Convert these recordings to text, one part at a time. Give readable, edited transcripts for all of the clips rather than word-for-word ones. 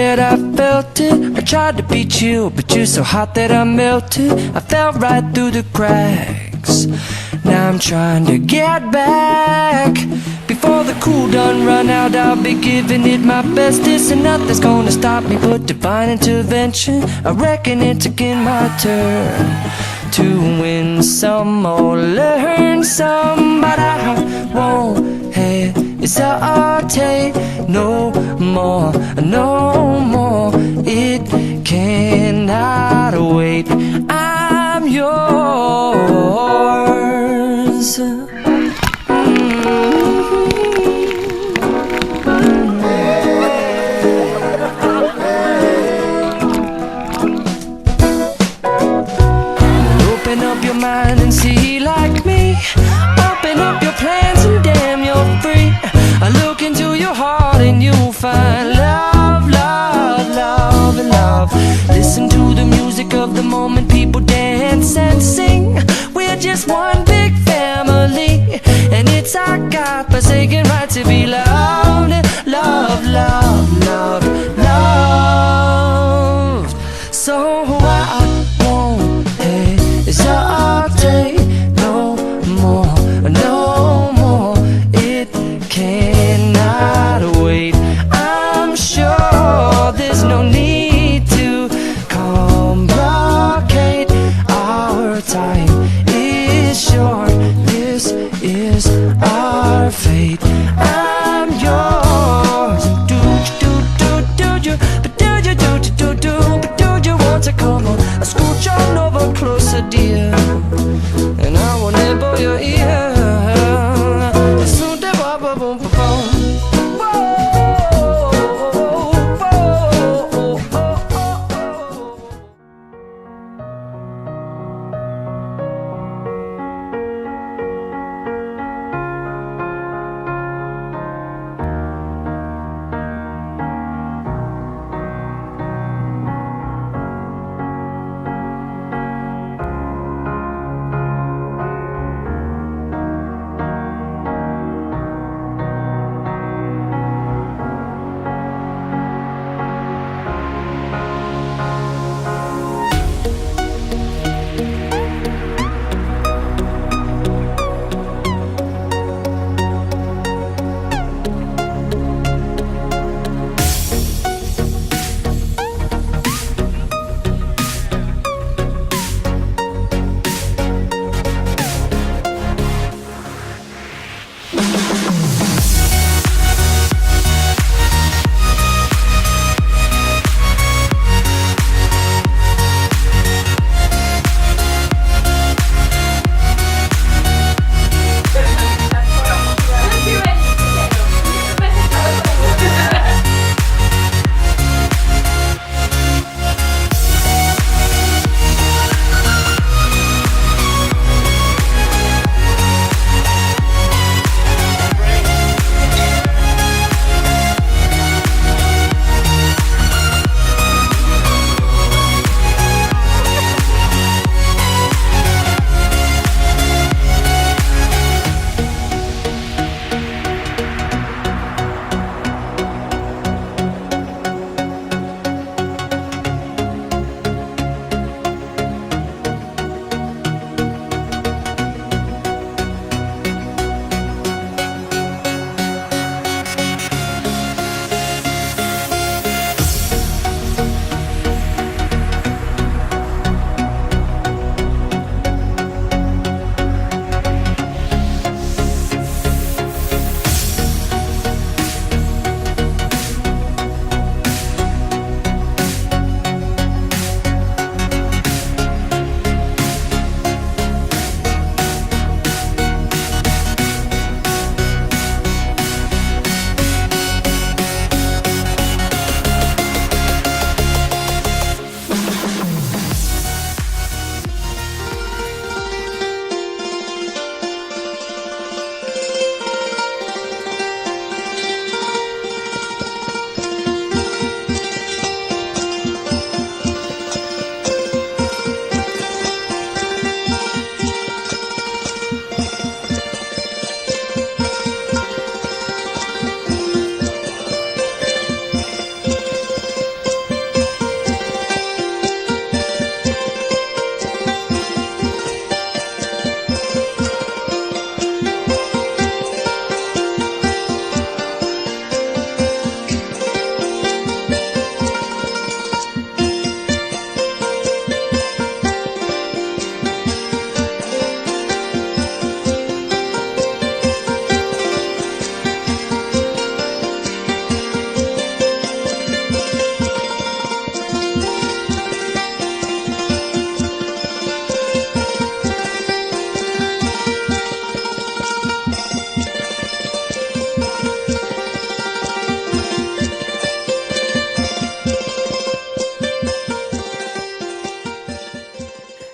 that I felt it. I tried to beat you, but you're so hot that I melted. I fell right through the cracks. Now I'm trying to get back. Before the cool done run out, I'll be giving it my bestest, and nothing's gonna stop me but divine intervention. I reckon it's again my turn to win some or learn some, but I won't hesitate no more, no more. It cannot wait. I'm yours. Open up your mind and see like me. Open up your plans and damn, you're free. I look into your heart and you'll find love, love, love, and love. Listen to the music of the moment, people dance and sing. We're just one big family, and it's our God-forsaken right to be loved, love, love, love, loved. So I won't hesitate no more, no more. It cannot wait. I'm sure there's no need to complicate. Our time is short. This is our fate. I'm yours. Do do do do you, but do you do do do but do you want to come on? I scooch on over closer, dear, and I will nibble your ear.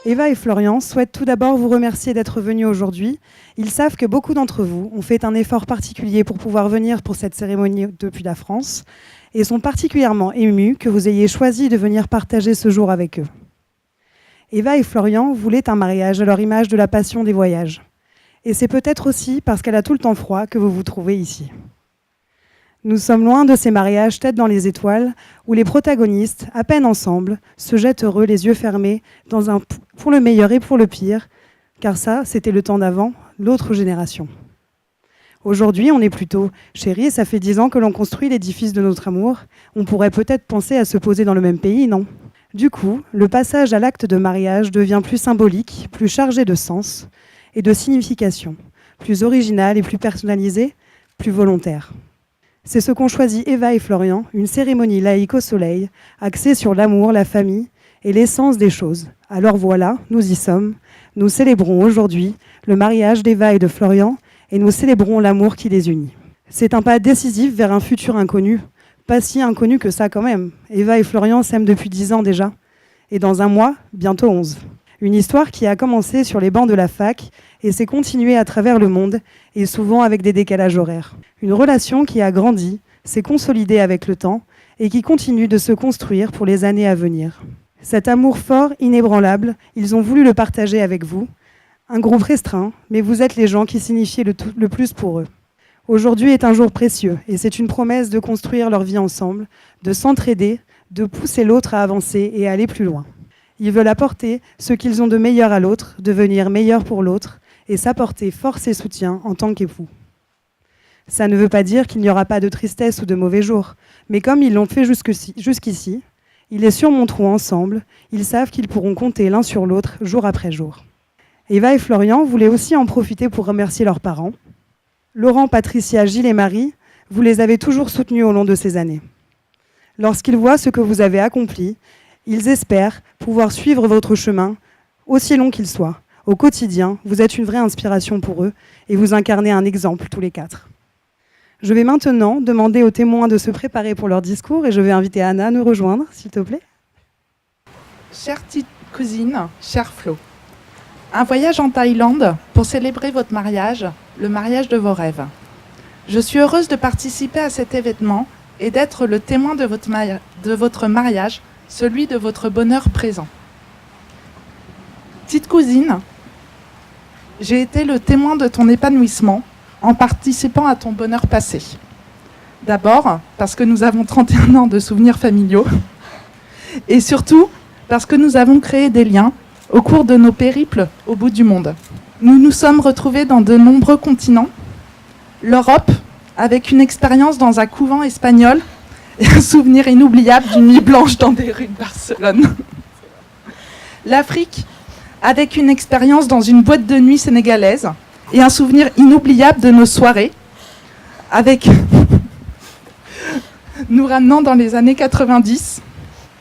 Eva et Florian souhaitent tout d'abord vous remercier d'être venus aujourd'hui. Ils savent que beaucoup d'entre vous ont fait un effort particulier pour pouvoir venir pour cette cérémonie depuis la France et sont particulièrement émus que vous ayez choisi de venir partager ce jour avec eux. Eva et Florian voulaient un mariage à leur image de la passion des voyages. Et c'est peut-être aussi parce qu'elle a tout le temps froid que vous vous trouvez ici. Nous sommes loin de ces mariages tête dans les étoiles où les protagonistes, à peine ensemble, se jettent heureux les yeux fermés pour le meilleur et pour le pire, car ça, c'était le temps d'avant, l'autre génération. Aujourd'hui, on est plutôt « Chérie, ça fait 10 ans que l'on construit l'édifice de notre amour. On pourrait peut-être penser à se poser dans le même pays, non ?» Du coup, le passage à l'acte de mariage devient plus symbolique, plus chargé de sens et de signification, plus original et plus personnalisé, plus volontaire. C'est ce qu'ont choisi Eva et Florian, une cérémonie laïque au soleil, axée sur l'amour, la famille et l'essence des choses. Alors voilà, nous y sommes. Nous célébrons aujourd'hui le mariage d'Eva et de Florian et nous célébrons l'amour qui les unit. C'est un pas décisif vers un futur inconnu. Pas si inconnu que ça quand même. Eva et Florian s'aiment depuis 10 ans déjà. Et dans un mois, bientôt 11. Une histoire qui a commencé sur les bancs de la fac et s'est continuée à travers le monde et souvent avec des décalages horaires. Une relation qui a grandi, s'est consolidée avec le temps et qui continue de se construire pour les années à venir. Cet amour fort, inébranlable, ils ont voulu le partager avec vous. Un groupe restreint, mais vous êtes les gens qui signifiez le plus pour eux. Aujourd'hui est un jour précieux et c'est une promesse de construire leur vie ensemble, de s'entraider, de pousser l'autre à avancer et à aller plus loin. Ils veulent apporter ce qu'ils ont de meilleur à l'autre, devenir meilleur pour l'autre et s'apporter force et soutien en tant qu'époux. Ça ne veut pas dire qu'il n'y aura pas de tristesse ou de mauvais jours, mais comme ils l'ont fait jusqu'ici, ils les surmonteront ensemble, ils savent qu'ils pourront compter l'un sur l'autre jour après jour. Eva et Florian voulaient aussi en profiter pour remercier leurs parents. Laurent, Patricia, Gilles et Marie, vous les avez toujours soutenus au long de ces années. Lorsqu'ils voient ce que vous avez accompli, ils espèrent pouvoir suivre votre chemin, aussi long qu'il soit. Au quotidien, vous êtes une vraie inspiration pour eux et vous incarnez un exemple tous les 4. Je vais maintenant demander aux témoins de se préparer pour leur discours et je vais inviter Anna à nous rejoindre, s'il te plaît. Chère petite cousine, cher Flo, un voyage en Thaïlande pour célébrer votre mariage, le mariage de vos rêves. Je suis heureuse de participer à cet événement et d'être le témoin de votre mariage, celui de votre bonheur présent. Petite cousine, j'ai été le témoin de ton épanouissement en participant à ton bonheur passé. D'abord, parce que nous avons 31 ans de souvenirs familiaux, et surtout, parce que nous avons créé des liens au cours de nos périples au bout du monde. Nous nous sommes retrouvés dans de nombreux continents, l'Europe, avec une expérience dans un couvent espagnol et un souvenir inoubliable d'une nuit blanche dans des rues de Barcelone. L'Afrique, avec une expérience dans une boîte de nuit sénégalaise et un souvenir inoubliable de nos soirées, avec nous ramenant dans les années 90.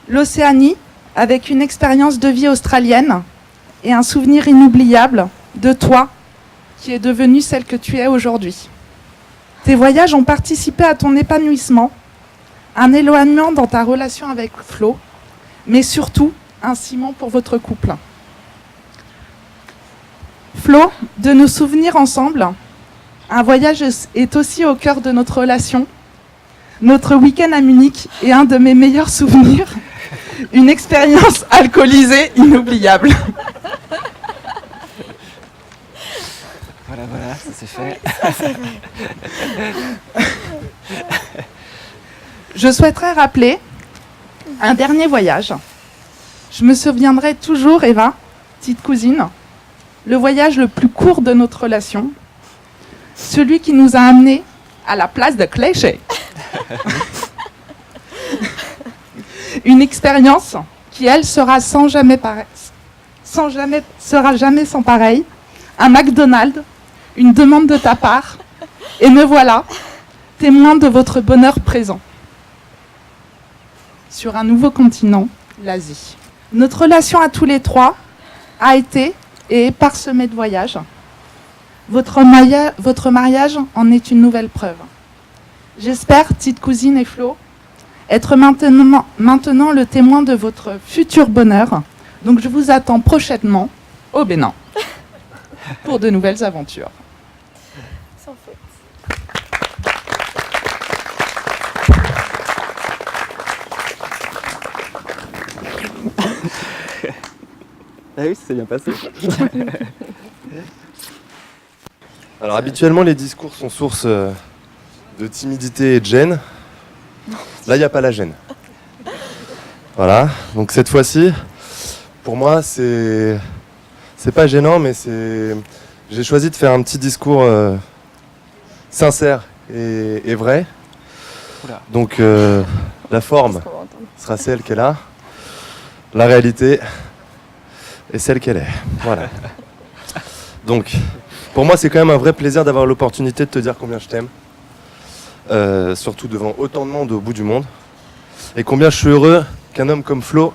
L'Océanie, avec une expérience de vie australienne et un souvenir inoubliable de toi, qui est devenue celle que tu es aujourd'hui. Tes voyages ont participé à ton épanouissement, un éloignement dans ta relation avec Flo, mais surtout un ciment pour votre couple. Flo, de nos souvenirs ensemble, un voyage est aussi au cœur de notre relation. Notre week-end à Munich est un de mes meilleurs souvenirs, une expérience alcoolisée inoubliable. Voilà, ça c'est fait. Je souhaiterais rappeler un dernier voyage. Je me souviendrai toujours, Eva, petite cousine, le voyage le plus court de notre relation, celui qui nous a amenés à la place de Clichy. Une expérience qui, elle, sera jamais sans pareil. Un McDonald's, une demande de ta part, et me voilà, témoin de votre bonheur présent. Sur un nouveau continent, l'Asie. Notre relation à tous les trois a été et est parsemée de voyages. Votre mariage en est une nouvelle preuve. J'espère, petite cousine et Flo, être maintenant le témoin de votre futur bonheur, Donc je vous attends prochainement au Bénin pour de nouvelles aventures. Sans faute. Ah oui, ça s'est bien passé. Alors habituellement les discours sont source de timidité et de gêne. Là il n'y a pas la gêne. Voilà, donc cette fois-ci, pour moi c'est pas gênant, mais j'ai choisi de faire un petit discours sincère et vrai. Oula. Donc la forme Qu'est-ce qu'on va entendre ? sera celle qu'elle a, la réalité est celle qu'elle est. Voilà. Donc, pour moi, c'est quand même un vrai plaisir d'avoir l'opportunité de te dire combien je t'aime. Surtout devant autant de monde au bout du monde. Et combien je suis heureux qu'un homme comme Flo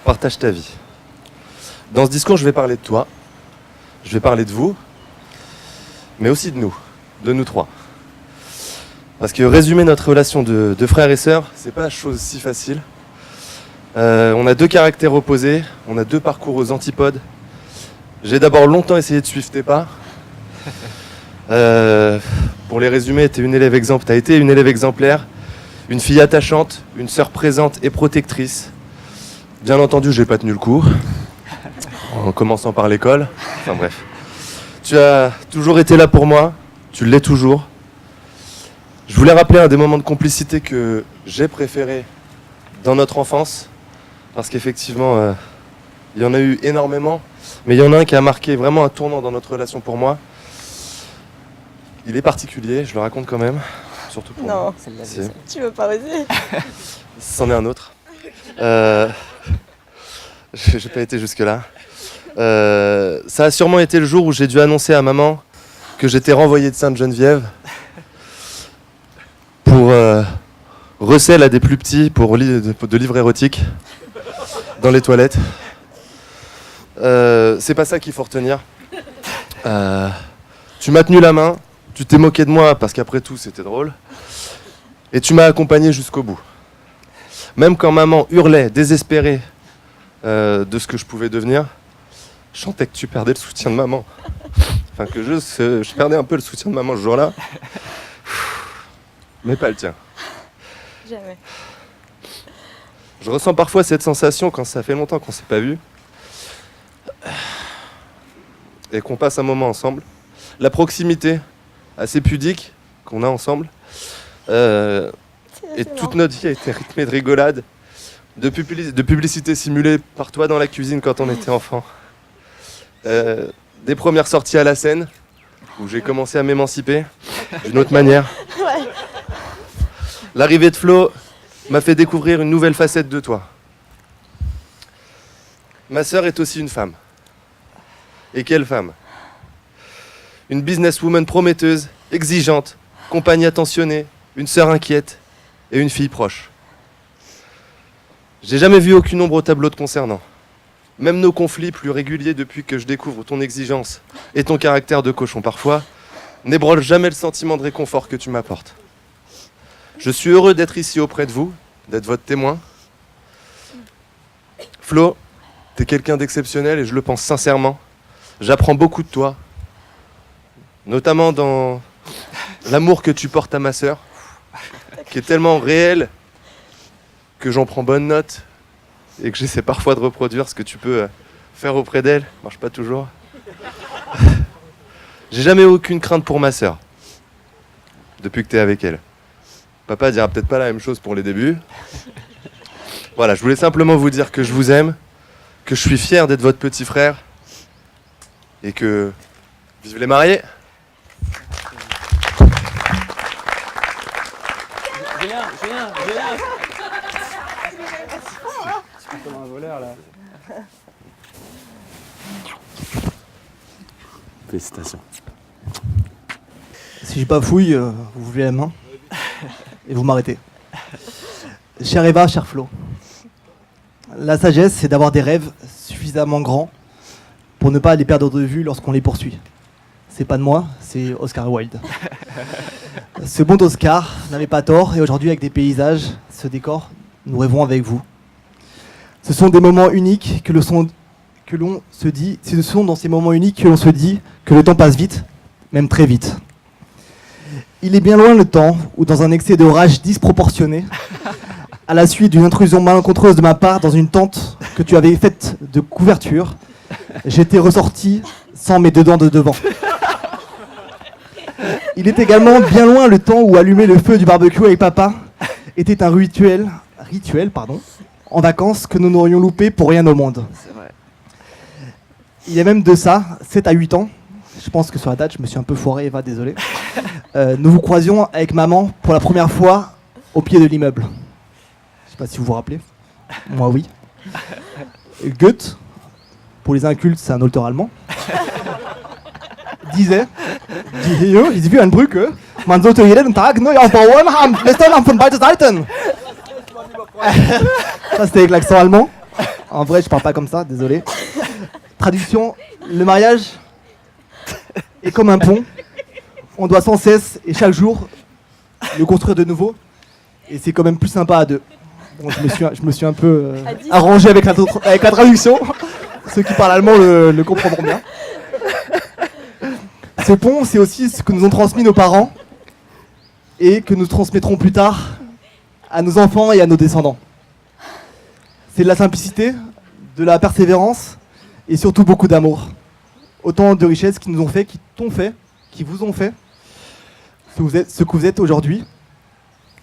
partage ta vie. Dans ce discours, je vais parler de toi. Je vais parler de vous. Mais aussi de nous trois. Parce que résumer notre relation de frères et sœurs, c'est pas chose si facile. On a deux caractères opposés, on a deux parcours aux antipodes. J'ai d'abord longtemps essayé de suivre tes pas. Pour les résumer, t'as été une élève exemplaire, une fille attachante, une sœur présente et protectrice. Bien entendu, j'ai pas tenu le coup, en commençant par l'école. Enfin bref. Tu as toujours été là pour moi, tu l'es toujours. Je voulais rappeler un des moments de complicité que j'ai préféré dans notre enfance. Parce qu'effectivement, il y en a eu énormément, mais il y en a un qui a marqué vraiment un tournant dans notre relation pour moi. Il est particulier, je le raconte quand même, surtout pour moi. Non, Si. tu veux pas oser. C'en est un autre. J'ai pas été jusque-là. Ça a sûrement été le jour où j'ai dû annoncer à maman que j'étais renvoyé de Sainte-Geneviève pour recel à des plus petits pour de livres érotiques. Dans les toilettes. C'est pas ça qu'il faut retenir. Tu m'as tenu la main, tu t'es moqué de moi parce qu'après tout c'était drôle. Et tu m'as accompagné jusqu'au bout. Même quand maman hurlait, désespérée de ce que je pouvais devenir, je sentais que tu perdais le soutien de maman. Enfin que je perdais un peu le soutien de maman ce jour-là. Mais pas le tien. Jamais. Je ressens parfois cette sensation quand ça fait longtemps qu'on s'est pas vu et qu'on passe un moment ensemble. La proximité assez pudique qu'on a ensemble et toute notre vie a été rythmée de rigolades, de publicités simulées par toi dans la cuisine quand on était enfant. Des premières sorties à la scène où j'ai commencé à m'émanciper d'une autre manière. Ouais. L'arrivée de Flo m'a fait découvrir une nouvelle facette de toi. Ma sœur est aussi une femme. Et quelle femme! Une businesswoman prometteuse, exigeante, compagne attentionnée, une sœur inquiète et une fille proche. J'ai jamais vu aucune ombre au tableau te concernant. Même nos conflits plus réguliers depuis que je découvre ton exigence et ton caractère de cochon parfois n'ébranlent jamais le sentiment de réconfort que tu m'apportes. Je suis heureux d'être ici auprès de vous, d'être votre témoin. Flo, t'es quelqu'un d'exceptionnel et je le pense sincèrement. J'apprends beaucoup de toi, notamment dans l'amour que tu portes à ma sœur, qui est tellement réel que j'en prends bonne note et que j'essaie parfois de reproduire ce que tu peux faire auprès d'elle. Ça marche pas toujours. J'ai jamais eu aucune crainte pour ma sœur depuis que t'es avec elle. Papa dira peut-être pas la même chose pour les débuts. Voilà, je voulais simplement vous dire que je vous aime, que je suis fier d'être votre petit frère et que... Vive les mariés! Julien. C'est comme un voleur là. Félicitations. Si je bafouille, vous voulez la main et vous m'arrêtez. Cher Eva, cher Flo, la sagesse, c'est d'avoir des rêves suffisamment grands pour ne pas les perdre de vue lorsqu'on les poursuit. C'est pas de moi, c'est Oscar Wilde. Ce bon Oscar n'avait pas tort, et aujourd'hui, avec des paysages, ce décor, nous rêvons avec vous. Ce sont des moments uniques que que l'on se dit, ce sont dans ces moments uniques que l'on se dit que le temps passe vite, même très vite. Il est bien loin le temps où, dans un excès de rage disproportionné, à la suite d'une intrusion malencontreuse de ma part dans une tente que tu avais faite de couverture, j'étais ressorti sans mes deux dents de devant. Il est également bien loin le temps où allumer le feu du barbecue avec papa était un rituel, en vacances que nous n'aurions loupé pour rien au monde. C'est vrai. Il y a même de ça, 7 à 8 ans, je pense que sur la date, je me suis un peu foiré, Eva, désolé. Nous vous croisions avec maman pour la première fois au pied de l'immeuble. Je sais pas si vous vous rappelez. Moi, oui. Goethe, pour les incultes, c'est un auteur allemand, disait hier, ich wie ein Brücke, man sollte jeden Tag neu aufbauen, am besten von beiden Seiten. Ça, c'était avec l'accent allemand. En vrai, je parle pas comme ça, désolé. Traduction, le mariage est comme un pont. On doit sans cesse et chaque jour le construire de nouveau. Et c'est quand même plus sympa à deux. Bon, je me suis un peu arrangé avec la traduction. Ceux qui parlent allemand le comprendront bien. Ce pont, c'est aussi ce que nous ont transmis nos parents et que nous transmettrons plus tard à nos enfants et à nos descendants. C'est de la simplicité, de la persévérance et surtout beaucoup d'amour. Autant de richesses qui nous ont fait, qui t'ont fait, qui vous ont fait ce que vous êtes aujourd'hui.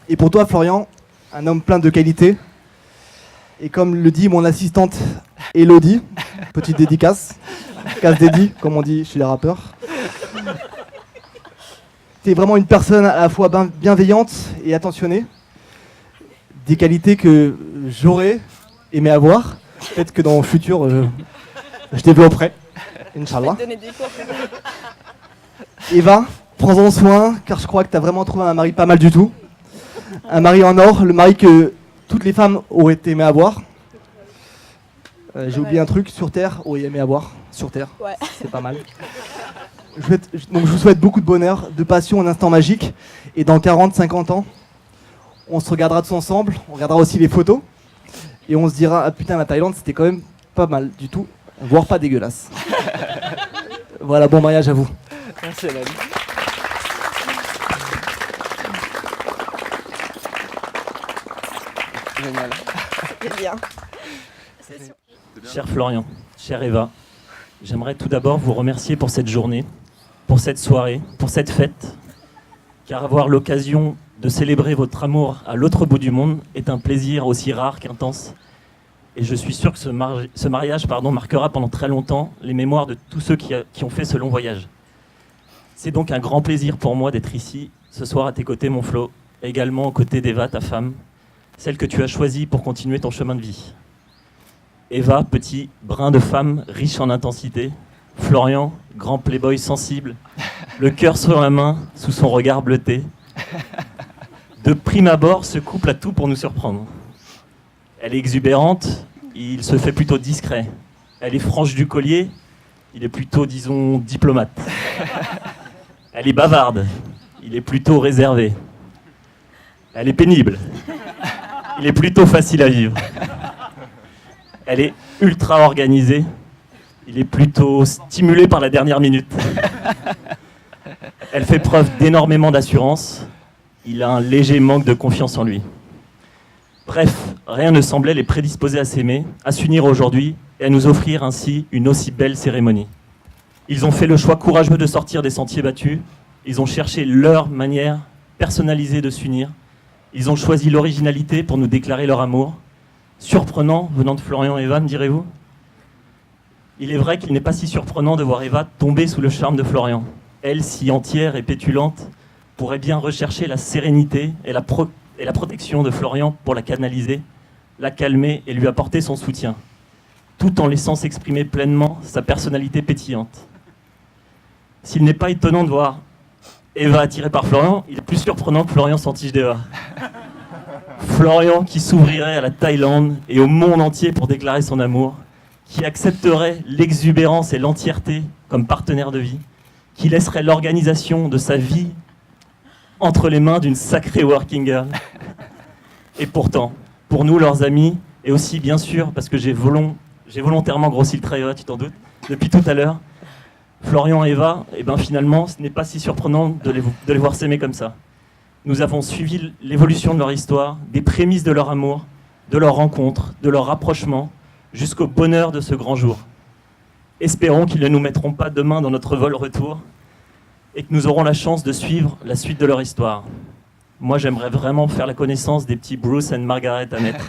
Et pour toi, Florian, un homme plein de qualités. Et comme le dit mon assistante Elodie, petite dédicace, casse dédi, comme on dit chez les rappeurs. T'es vraiment une personne à la fois bienveillante et attentionnée. Des qualités que j'aurais aimé avoir. Peut-être que dans le futur, je développerai. Inch'Allah. Donner des cours. Eva, prends-en soin, car je crois que tu as vraiment trouvé un mari pas mal du tout. Un mari en or, le mari que toutes les femmes auraient aimé avoir. J'ai oublié un truc, sur Terre, auraient aimé avoir. Sur Terre, Ouais. c'est pas mal. Donc je vous souhaite beaucoup de bonheur, de passion, un instant magique. Et dans 40, 50 ans, on se regardera tous ensemble, on regardera aussi les photos. Et on se dira, ah putain, la Thaïlande, c'était quand même pas mal du tout, voire pas dégueulasse. Voilà, bon mariage à vous. Merci Hélène. Génial. C'est bien. Cher Florian, chère Eva, j'aimerais tout d'abord vous remercier pour cette journée, pour cette soirée, pour cette fête, car avoir l'occasion de célébrer votre amour à l'autre bout du monde est un plaisir aussi rare qu'intense. Et je suis sûr que ce mariage marquera pendant très longtemps les mémoires de tous ceux qui ont fait ce long voyage. C'est donc un grand plaisir pour moi d'être ici, ce soir à tes côtés, mon Flo, et également aux côtés d'Eva, ta femme, celle que tu as choisie pour continuer ton chemin de vie. Eva, petit brin de femme riche en intensité. Florian, grand playboy sensible, le cœur sur la main, sous son regard bleuté. De prime abord, ce couple a tout pour nous surprendre. Elle est exubérante, il se fait plutôt discret. Elle est franche du collier, il est plutôt, disons, diplomate. Elle est bavarde, il est plutôt réservé. Elle est pénible, il est plutôt facile à vivre. Elle est ultra organisée, il est plutôt stimulé par la dernière minute. Elle fait preuve d'énormément d'assurance, il a un léger manque de confiance en lui. Bref, rien ne semblait les prédisposer à s'aimer, à s'unir aujourd'hui et à nous offrir ainsi une aussi belle cérémonie. Ils ont fait le choix courageux de sortir des sentiers battus, ils ont cherché leur manière personnalisée de s'unir, ils ont choisi l'originalité pour nous déclarer leur amour. Surprenant, venant de Florian et Eva, me direz-vous ? Il est vrai qu'il n'est pas si surprenant de voir Eva tomber sous le charme de Florian. Elle, si entière et pétulante, pourrait bien rechercher la sérénité et la protection de Florian pour la canaliser, la calmer et lui apporter son soutien, tout en laissant s'exprimer pleinement sa personnalité pétillante. S'il n'est pas étonnant de voir Eva attirée par Florian, il est plus surprenant que Florian s'en tige d'Eva. Florian qui s'ouvrirait à la Thaïlande et au monde entier pour déclarer son amour, qui accepterait l'exubérance et l'entièreté comme partenaire de vie, qui laisserait l'organisation de sa vie entre les mains d'une sacrée working girl. Et pourtant, pour nous, leurs amis, et aussi bien sûr parce que j'ai J'ai volontairement grossi le trait, Eva, tu t'en doutes, depuis tout à l'heure. Florian et Eva, et ben finalement, ce n'est pas si surprenant de les voir s'aimer comme ça. Nous avons suivi l'évolution de leur histoire, des prémices de leur amour, de leur rencontre, de leur rapprochement, jusqu'au bonheur de ce grand jour. Espérons qu'ils ne nous mettront pas demain dans notre vol retour et que nous aurons la chance de suivre la suite de leur histoire. Moi, j'aimerais vraiment faire la connaissance des petits Bruce et Margaret à naître.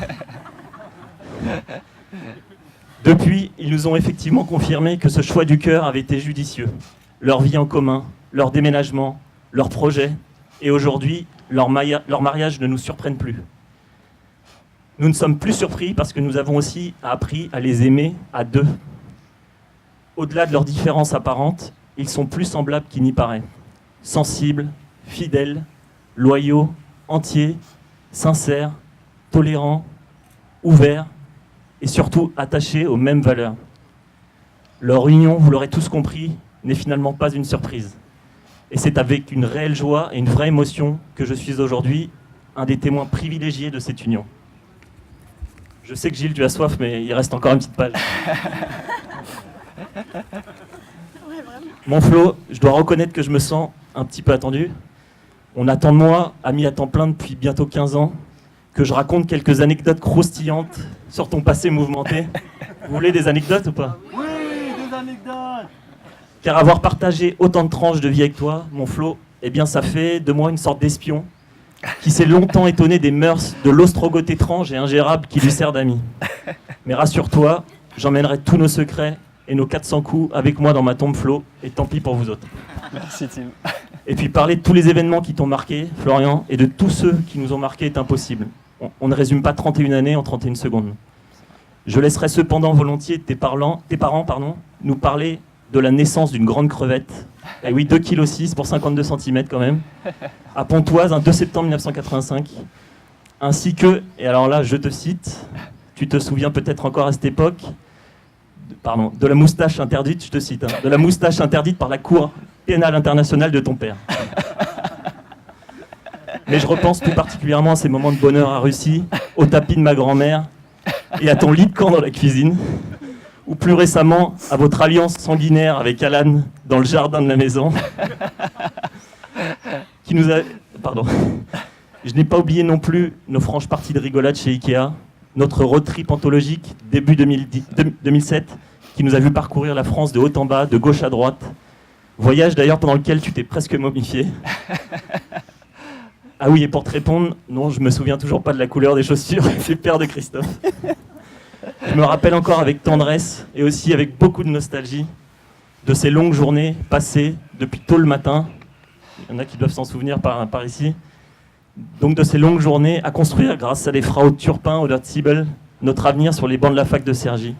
Depuis, ils nous ont effectivement confirmé que ce choix du cœur avait été judicieux. Leur vie en commun, leur déménagement, leurs projets, et aujourd'hui, leur mariage ne nous surprennent plus. Nous ne sommes plus surpris parce que nous avons aussi appris à les aimer à deux. Au-delà de leurs différences apparentes, ils sont plus semblables qu'il n'y paraît. Sensibles, fidèles, loyaux, entiers, sincères, tolérants, ouverts et surtout attachés aux mêmes valeurs. Leur union, vous l'aurez tous compris, n'est finalement pas une surprise. Et c'est avec une réelle joie et une vraie émotion que je suis aujourd'hui un des témoins privilégiés de cette union. Je sais que Gilles, tu as soif, mais il reste encore une petite page. Mon Flo, je dois reconnaître que je me sens un petit peu attendu. On attend de moi, ami à temps plein depuis bientôt 15 ans, que je raconte quelques anecdotes croustillantes sur ton passé mouvementé. Vous voulez des anecdotes ou pas? Oui, des anecdotes. Car avoir partagé autant de tranches de vie avec toi, mon Flo, eh bien ça fait de moi une sorte d'espion qui s'est longtemps étonné des mœurs de l'ostrogoth étrange et ingérable qui lui sert d'ami. Mais rassure-toi, j'emmènerai tous nos secrets et nos 400 coups avec moi dans ma tombe, Flo, et tant pis pour vous autres. Merci Tim. Et puis parler de tous les événements qui t'ont marqué, Florian, et de tous ceux qui nous ont marqués est impossible. On ne résume pas 31 années en 31 secondes. Je laisserai cependant volontiers tes parents, nous parler de la naissance d'une grande crevette. Et oui, 2,6 kg pour 52 cm quand même. À Pontoise, un 2 septembre 1985. Ainsi que, et alors là, je te cite, tu te souviens peut-être encore à cette époque, de la moustache interdite, je te cite, de la moustache interdite par la Cour pénale internationale de ton père. Mais je repense tout particulièrement à ces moments de bonheur à Russie, au tapis de ma grand-mère et à ton lit de camp dans la cuisine, ou plus récemment à votre alliance sanguinaire avec Alan dans le jardin de la maison, qui nous a... Pardon. Je n'ai pas oublié non plus nos franches parties de rigolade chez Ikea, notre road trip anthologique début 2007, qui nous a vu parcourir la France de haut en bas, de gauche à droite. Voyage d'ailleurs pendant lequel tu t'es presque momifié. Ah oui, et pour te répondre, non, je me souviens toujours pas de la couleur des chaussures des pères de Christophe. Je me rappelle encore avec tendresse et aussi avec beaucoup de nostalgie de ces longues journées passées depuis tôt le matin. Il y en a qui doivent s'en souvenir par ici. Donc de ces longues journées à construire, grâce à des Frau Turpin ou Siebel, notre avenir sur les bancs de la fac de Cergy.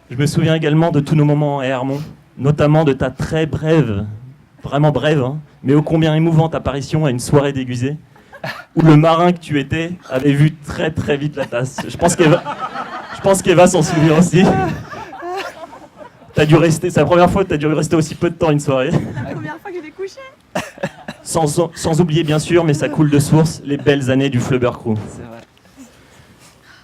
Je me souviens également de tous nos moments à Hermont, notamment de ta très brève, vraiment brève, mais ô combien émouvante apparition à une soirée déguisée, où le marin que tu étais avait vu très très vite la tasse. Je pense qu'Eva s'en souvient aussi. C'est la première fois que tu as dû rester aussi peu de temps une soirée. La première fois que j'ai couché. Sans oublier bien sûr, mais ça coule de source, les belles années du Flubber Crew. C'est vrai.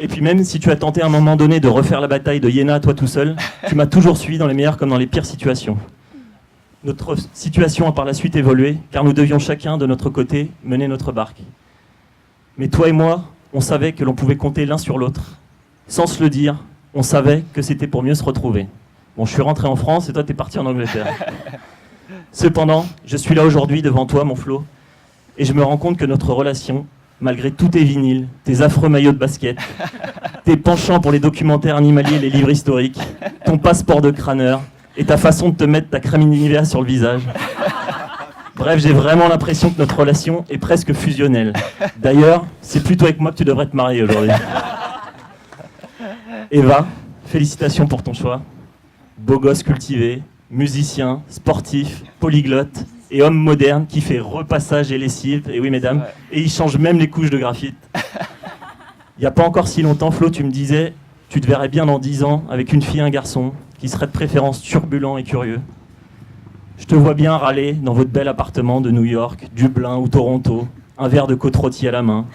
Et puis même si tu as tenté à un moment donné de refaire la bataille de Iéna toi tout seul, tu m'as toujours suivi dans les meilleures comme dans les pires situations. Notre situation a par la suite évolué, car nous devions chacun de notre côté mener notre barque. Mais toi et moi, on savait que l'on pouvait compter l'un sur l'autre. Sans se le dire, on savait que c'était pour mieux se retrouver. Bon, je suis rentré en France et toi t'es parti en Angleterre. Cependant, je suis là aujourd'hui devant toi, mon Flo, et je me rends compte que notre relation, malgré tous tes vinyles, tes affreux maillots de basket, tes penchants pour les documentaires animaliers et les livres historiques, ton passeport de crâneur et ta façon de te mettre ta crème Nivea sur le visage. Bref, j'ai vraiment l'impression que notre relation est presque fusionnelle. D'ailleurs, c'est plutôt avec moi que tu devrais te marier aujourd'hui. Eva, félicitations pour ton choix. Beau gosse cultivé, musicien, sportif, polyglotte et homme moderne qui fait repassage et lessive, et oui mesdames, et il change même les couches de graphite. Il n'y a pas encore si longtemps, Flo, tu me disais, tu te verrais bien dans 10 ans avec une fille et un garçon qui serait de préférence turbulent et curieux. Je te vois bien râler dans votre bel appartement de New York, Dublin ou Toronto, un verre de côte rôtie à la main.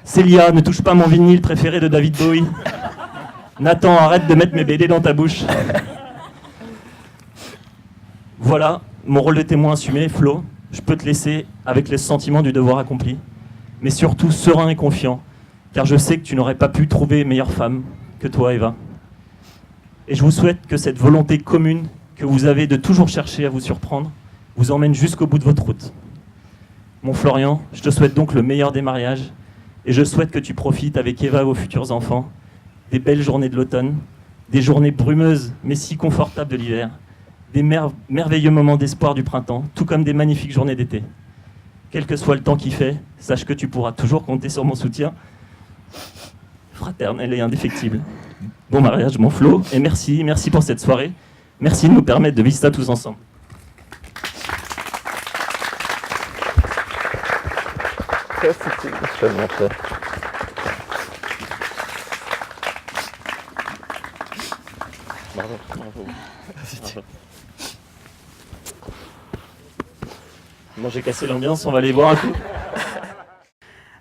Célia, ne touche pas mon vinyle préféré de David Bowie. Nathan, arrête de mettre mes BD dans ta bouche. Voilà, mon rôle de témoin assumé, Flo. Je peux te laisser avec le sentiment du devoir accompli, mais surtout serein et confiant, car je sais que tu n'aurais pas pu trouver meilleure femme que toi, Eva. Et je vous souhaite que cette volonté commune que vous avez de toujours chercher à vous surprendre vous emmène jusqu'au bout de votre route. Mon Florian, je te souhaite donc le meilleur des mariages, et je souhaite que tu profites avec Eva et vos futurs enfants des belles journées de l'automne, des journées brumeuses mais si confortables de l'hiver, des merveilleux moments d'espoir du printemps, tout comme des magnifiques journées d'été. Quel que soit le temps qu'il fait, sache que tu pourras toujours compter sur mon soutien fraternel et indéfectible. Bon mariage, mon Flo, et merci pour cette soirée. Merci de nous permettre de vivre ça tous ensemble. Bon, j'ai cassé l'ambiance, on va aller voir un coup.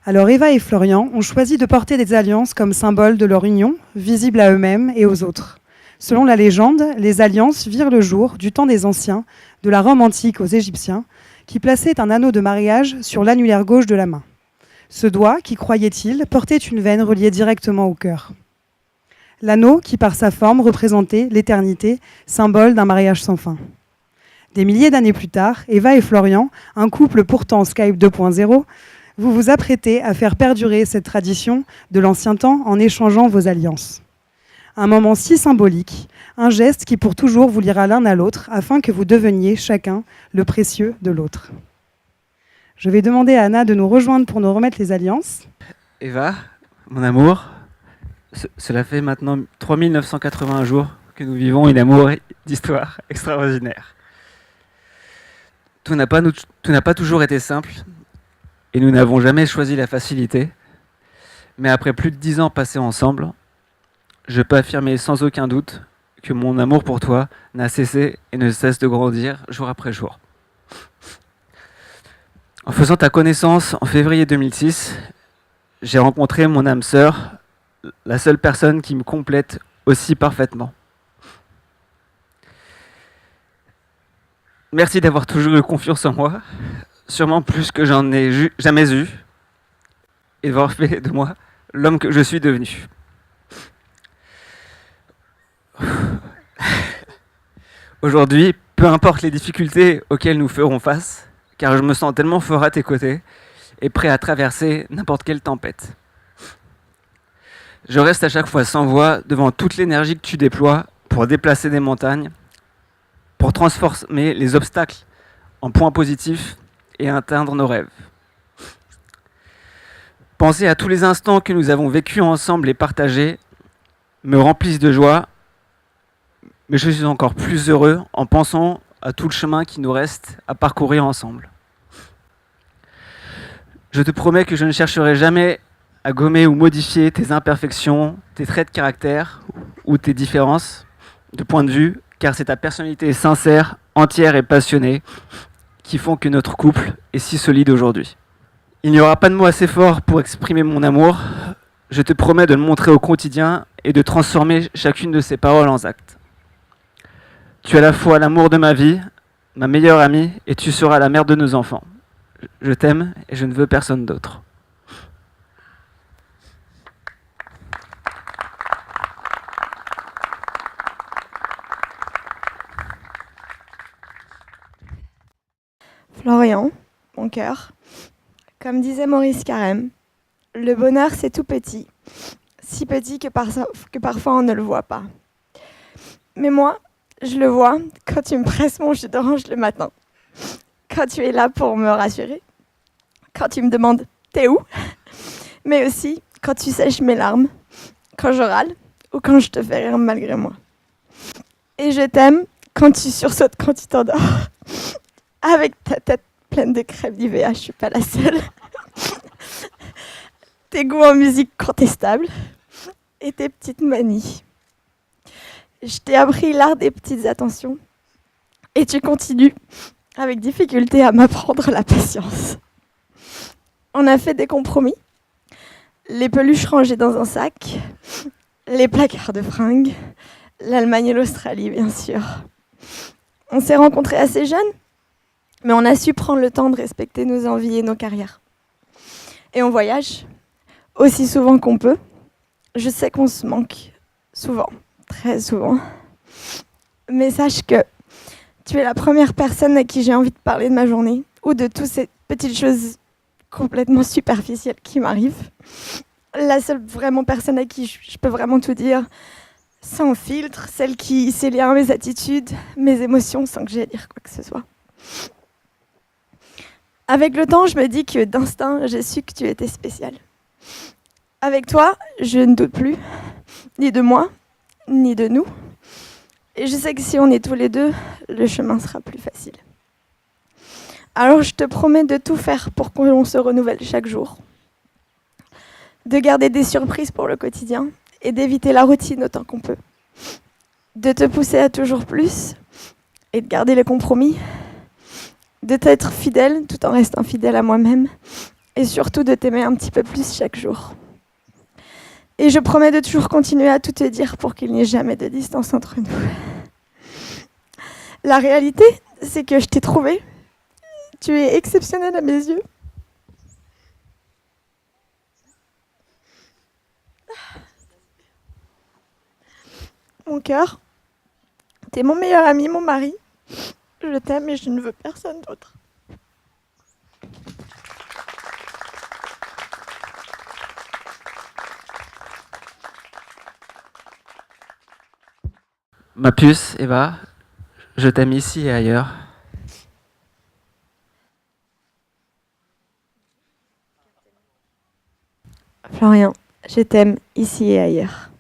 Alors Eva et Florian ont choisi de porter des alliances comme symbole de leur union, visible à eux-mêmes et aux autres. Selon la légende, les alliances virent le jour du temps des anciens, de la Rome antique aux Égyptiens, qui plaçaient un anneau de mariage sur l'annulaire gauche de la main. Ce doigt, qui croyait-il, portait une veine reliée directement au cœur. L'anneau, qui par sa forme représentait l'éternité, symbole d'un mariage sans fin. Des milliers d'années plus tard, Eva et Florian, un couple pourtant Skype 2.0, vous vous apprêtez à faire perdurer cette tradition de l'ancien temps en échangeant vos alliances. Un moment si symbolique, un geste qui pour toujours vous liera l'un à l'autre afin que vous deveniez chacun le précieux de l'autre. Je vais demander à Anna de nous rejoindre pour nous remettre les alliances. Eva, mon amour, cela fait maintenant 3981 jours que nous vivons une amour d'histoire extraordinaire. Tout n'a pas toujours été simple et nous n'avons jamais choisi la facilité. Mais après plus de 10 ans passés ensemble, je peux affirmer sans aucun doute que mon amour pour toi n'a cessé et ne cesse de grandir jour après jour. En faisant ta connaissance en février 2006, j'ai rencontré mon âme sœur, la seule personne qui me complète aussi parfaitement. Merci d'avoir toujours eu confiance en moi, sûrement plus que j'en ai jamais eu, et d'avoir fait de moi l'homme que je suis devenu. Aujourd'hui, peu importe les difficultés auxquelles nous ferons face, car je me sens tellement fort à tes côtés et prêt à traverser n'importe quelle tempête. Je reste à chaque fois sans voix devant toute l'énergie que tu déploies pour déplacer des montagnes, pour transformer les obstacles en points positifs et atteindre nos rêves. Penser à tous les instants que nous avons vécus ensemble et partagés me remplissent de joie, mais je suis encore plus heureux en pensant à tout le chemin qui nous reste à parcourir ensemble. Je te promets que je ne chercherai jamais à gommer ou modifier tes imperfections, tes traits de caractère ou tes différences de point de vue, car c'est ta personnalité sincère, entière et passionnée qui font que notre couple est si solide aujourd'hui. Il n'y aura pas de mots assez forts pour exprimer mon amour. Je te promets de le montrer au quotidien et de transformer chacune de ces paroles en actes. Tu es à la fois l'amour de ma vie, ma meilleure amie, et tu seras la mère de nos enfants. Je t'aime et je ne veux personne d'autre. Florian, mon cœur, comme disait Maurice Carême, le bonheur c'est tout petit, si petit que parfois on ne le voit pas. Mais moi, je le vois quand tu me presses mon jus d'orange le matin, quand tu es là pour me rassurer, quand tu me demandes « t'es où ?», mais aussi quand tu sèches mes larmes, quand je râle ou quand je te fais rire malgré moi. Et je t'aime quand tu sursautes, quand tu t'endors. Avec ta tête pleine de crème d'IVA, je suis pas la seule. Tes goûts en musique contestables et tes petites manies. Je t'ai appris l'art des petites attentions et tu continues avec difficulté à m'apprendre la patience. On a fait des compromis, les peluches rangées dans un sac, les placards de fringues, l'Allemagne et l'Australie, bien sûr. On s'est rencontrés assez jeunes, mais on a su prendre le temps de respecter nos envies et nos carrières. Et on voyage aussi souvent qu'on peut. Je sais qu'on se manque souvent, très souvent. Mais sache que tu es la première personne à qui j'ai envie de parler de ma journée ou de toutes ces petites choses complètement superficielles qui m'arrivent. La seule vraiment personne à qui je peux vraiment tout dire sans filtre, celle qui sait lire mes attitudes, mes émotions sans que j'aie à dire quoi que ce soit. Avec le temps, je me dis que d'instinct, j'ai su que tu étais spéciale. Avec toi, je ne doute plus, ni de moi, ni de nous. Et je sais que si on est tous les deux, le chemin sera plus facile. Alors je te promets de tout faire pour qu'on se renouvelle chaque jour. De garder des surprises pour le quotidien et d'éviter la routine autant qu'on peut. De te pousser à toujours plus et de garder les compromis. De t'être fidèle tout en restant fidèle à moi-même. Et surtout de t'aimer un petit peu plus chaque jour. Et je promets de toujours continuer à tout te dire pour qu'il n'y ait jamais de distance entre nous. La réalité, c'est que je t'ai trouvé. Tu es exceptionnelle à mes yeux. Mon cœur, t'es mon meilleur ami, mon mari. Je t'aime et je ne veux personne d'autre. Ma puce, Eva, je t'aime ici et ailleurs. Florian, je t'aime ici et ailleurs.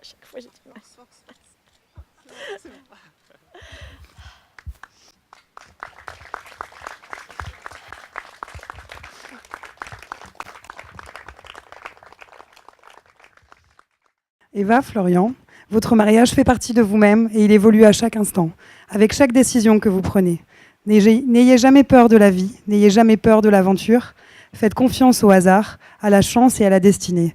À chaque fois, j'ai du mal. Eva, Florian, votre mariage fait partie de vous-même et il évolue à chaque instant, avec chaque décision que vous prenez. N'ayez jamais peur de la vie, n'ayez jamais peur de l'aventure. Faites confiance au hasard, à la chance et à la destinée.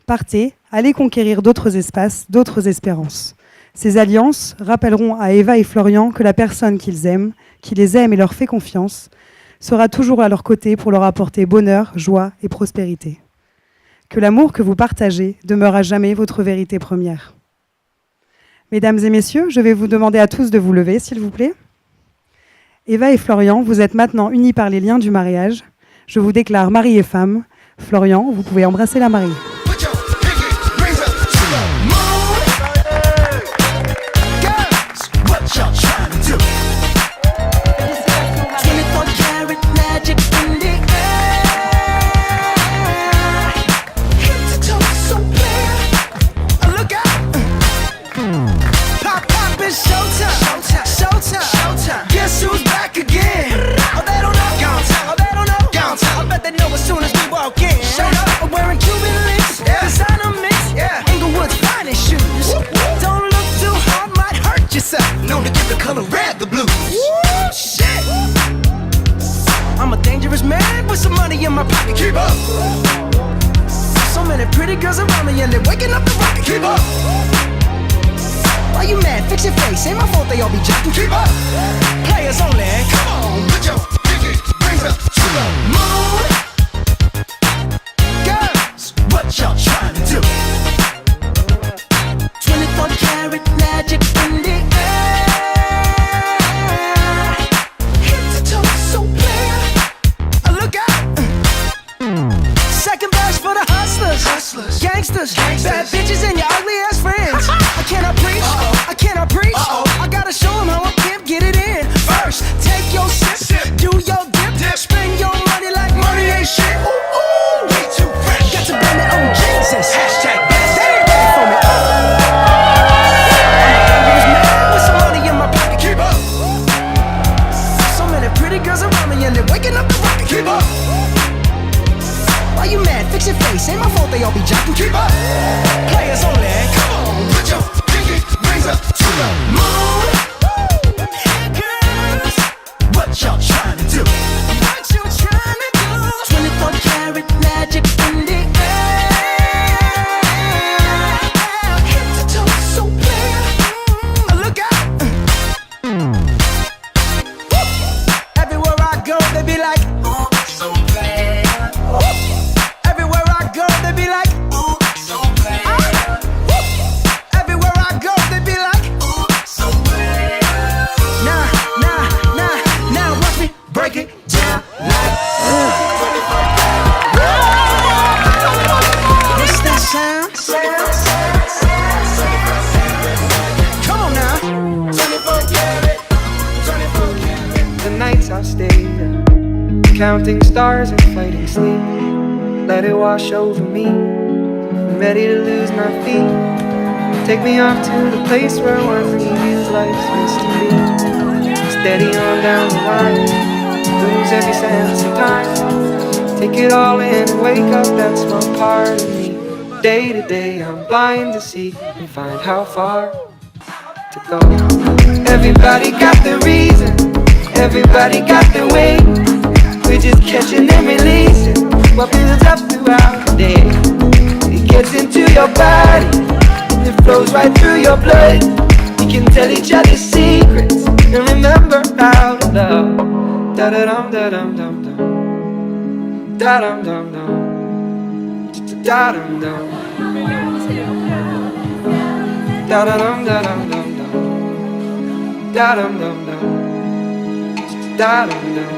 Partez, allez conquérir d'autres espaces, d'autres espérances. Ces alliances rappelleront à Eva et Florian que la personne qu'ils aiment, qui les aime et leur fait confiance, sera toujours à leur côté pour leur apporter bonheur, joie et prospérité. Que l'amour que vous partagez demeure à jamais votre vérité première. Mesdames et messieurs, je vais vous demander à tous de vous lever, s'il vous plaît. Eva et Florian, vous êtes maintenant unis par les liens du mariage. Je vous déclare mari et femme. Florian, vous pouvez embrasser la mariée. I'm a dangerous man with some money in my pocket. Keep up. So many pretty girls around me and they're waking up the rocket. Keep up. Why you mad? Fix your face. Ain't my fault they all be jacking. Keep up. Players only. Come on, put your pinky rings up to the moon. Girls, what y'all trying to do? 24 karat magic in the air. Head to toe so clear. Look out. Second best for the hustlers, gangsters, bad bitches and your ugly ass friends. I cannot preach, I cannot preach. I gotta show them how a pimp get it in. First, take your sip, do your dip, spend your money like money ain't shit. Ooh, ooh, way too fresh. Got to blame it on Jesus. Hashtag best. They ain't ready for me. I'm a dangerous man with some money in my pocket. Keep up. So many pretty girls around me and they're waking up the rocket. Keep up. Why you mad? Fix your face. Ain't my fault they all be jacking. Keep up. Players only. Come on, put your pinky rings up to the moon. Girls, what y'all trying to do? What you trying to do? 24 karat magic in the air. sound. Come on now. 24 karat, 24 karat. The nights I've stayed up, counting stars and fighting sleep. Let it wash over me. I'm ready to lose my feet. Take me off to the place where one reviews life's mystery. Steady on down the line, lose every sense of time. Take it all in and wake up that small part of me. Day to day I'm blind to see and find how far to go. Everybody got the reason, everybody got the way. We're just catching and releasing what builds up throughout the day. It gets into your body, it flows right through your blood. You can tell each other secrets and remember how to love. Da da dum da dum dum dum. Da dum dum dum. Da dum dum. Da da dum da dum dum dum. Da dum dum dum. Da dum dum.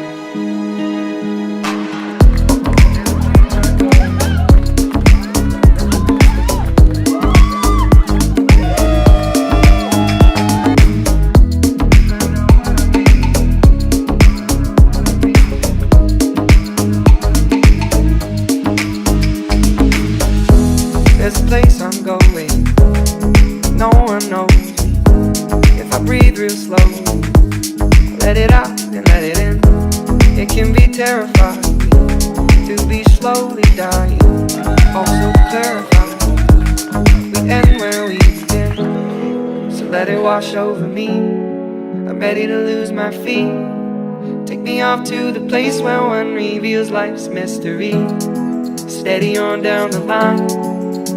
There's a place I'm going, no one knows me. If I breathe real slow, let it out and let it in. It can be terrifying to be slowly dying, also clarifying. We end where we begin, so let it wash over me. I'm ready to lose my feet. Take me off to the place where one reveals life's mystery. Steady on down the line,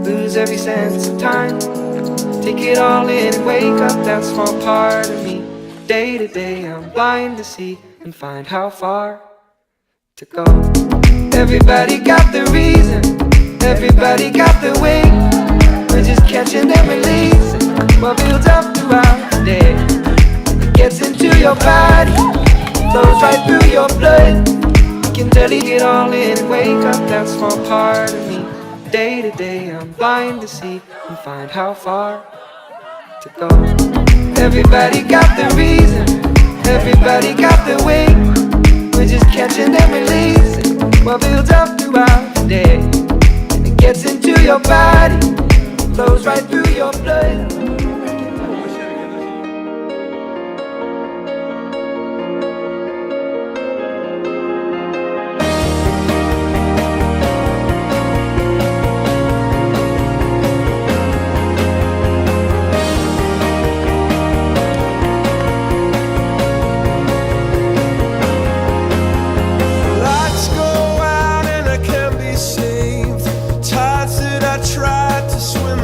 lose every sense of time. Take it all in and wake up that small part of me. Day to day I'm blind to see and find how far to go. Everybody got the reason, everybody got the way. We're just catching and releasing what builds up throughout the day. It gets into your body, flows right through your blood. You can tell you get all in and wake up that small part of me. Day to day I'm blind to see and find how far to go. Everybody got the reason, everybody got the way. We're just catching and releasing what builds up throughout the day. It gets into your body, flows right through your blood. Lights go out and I can't be saved. Tides that I tried to swim